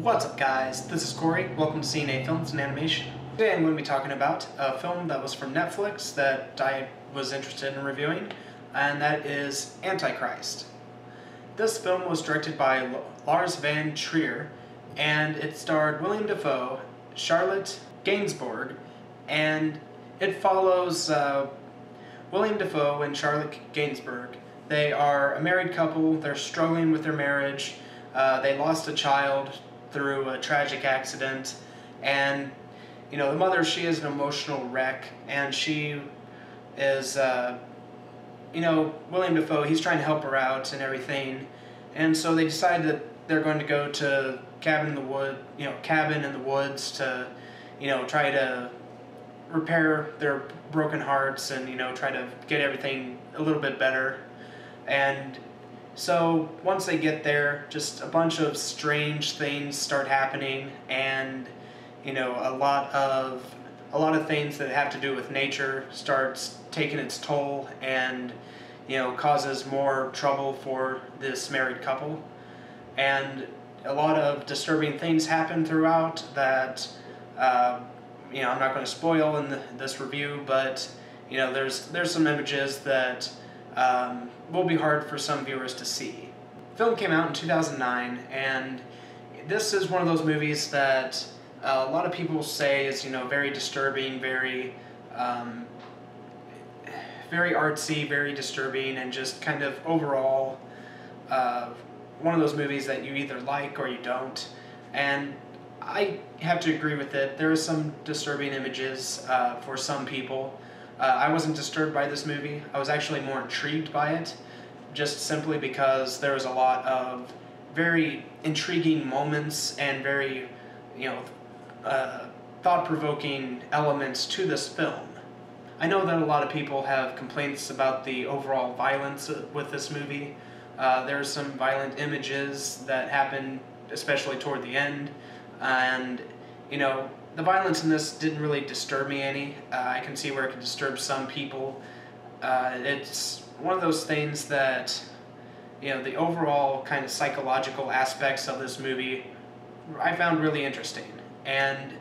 What's up guys, this is Corey, welcome to CNA Films and Animation. Today I'm going to be talking about a film that was from Netflix that I was interested in reviewing, and that is Antichrist. This film was directed by Lars van Trier, and it starred William Dafoe, Charlotte Gainsbourg, and it follows William Dafoe and Charlotte Gainsbourg. They are a married couple, they're struggling with their marriage, they lost a child through a tragic accident, and the mother, she is an emotional wreck, and she is William Dafoe, he's trying to help her out and everything, and so they decide that they're going to go to cabin in the woods to try to repair their broken hearts and try to get everything a little bit better. And so once they get there, just a bunch of strange things start happening, and a lot of things that have to do with nature starts taking its toll, and causes more trouble for this married couple. And a lot of disturbing things happen throughout that I'm not going to spoil in this review, but there's some images that will be hard for some viewers to see. The film came out in 2009, and this is one of those movies that a lot of people say is very disturbing, very artsy, very disturbing, and just kind of overall one of those movies that you either like or you don't. And I have to agree with it. There are some disturbing images for some people. I wasn't disturbed by this movie. I was actually more intrigued by it, just simply because there was a lot of very intriguing moments and very, thought-provoking elements to this film. I know that a lot of people have complaints about the overall violence with this movie. There's some violent images that happen, especially toward the end, and the violence in this didn't really disturb me any. I can see where it could disturb some people. It's one of those things that, the overall kind of psychological aspects of this movie I found really interesting. And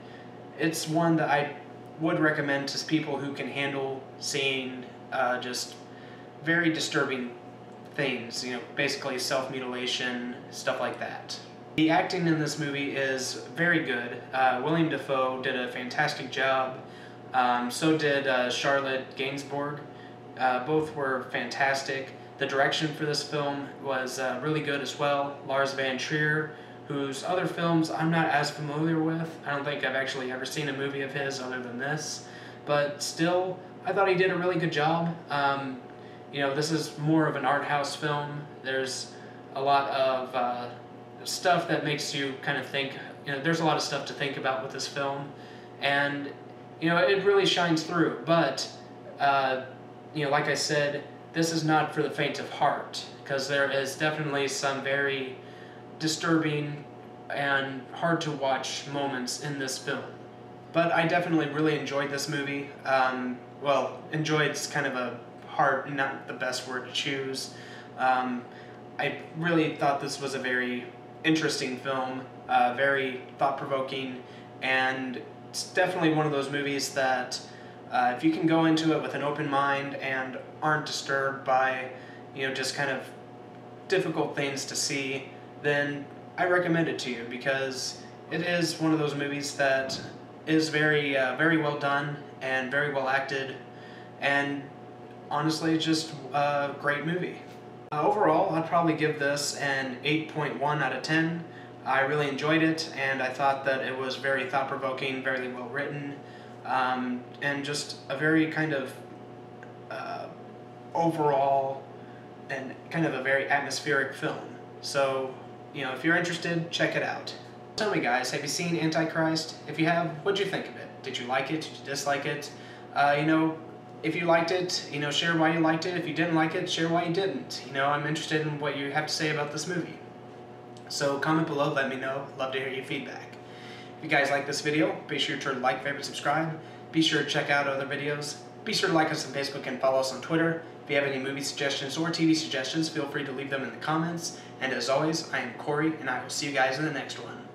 it's one that I would recommend to people who can handle seeing just very disturbing things, basically self-mutilation, stuff like that. The acting in this movie is very good. William Dafoe did a fantastic job. So did Charlotte Gainsbourg. Both were fantastic. The direction for this film was really good as well. Lars van Trier, whose other films I'm not as familiar with. I don't think I've actually ever seen a movie of his other than this. But still, I thought he did a really good job. This is more of an art house film. There's a lot of stuff that makes you kind of think, there's a lot of stuff to think about with this film, and it really shines through. But like I said, this is not for the faint of heart, because there is definitely some very disturbing and hard to watch moments in this film. But I definitely really enjoyed this movie. Well, enjoyed's kind of a hard, not the best word to choose. I really thought this was a very interesting film, very thought-provoking, and it's definitely one of those movies that if you can go into it with an open mind and aren't disturbed by just kind of difficult things to see, then I recommend it to you, because it is one of those movies that is very well done and very well acted, and honestly just a great movie. Overall, I'd probably give this an 8.1 out of 10. I really enjoyed it, and I thought that it was very thought-provoking, very well written, and just a very kind of overall and kind of a very atmospheric film. So, if you're interested, check it out. Tell me guys, have you seen Antichrist? If you have, what'd you think of it? Did you like it? Did you dislike it? If you liked it, share why you liked it. If you didn't like it, share why you didn't. I'm interested in what you have to say about this movie. So comment below, let me know. Love to hear your feedback. If you guys like this video, be sure to like, favorite, subscribe. Be sure to check out other videos. Be sure to like us on Facebook and follow us on Twitter. If you have any movie suggestions or TV suggestions, feel free to leave them in the comments. And as always, I am Corey, and I will see you guys in the next one.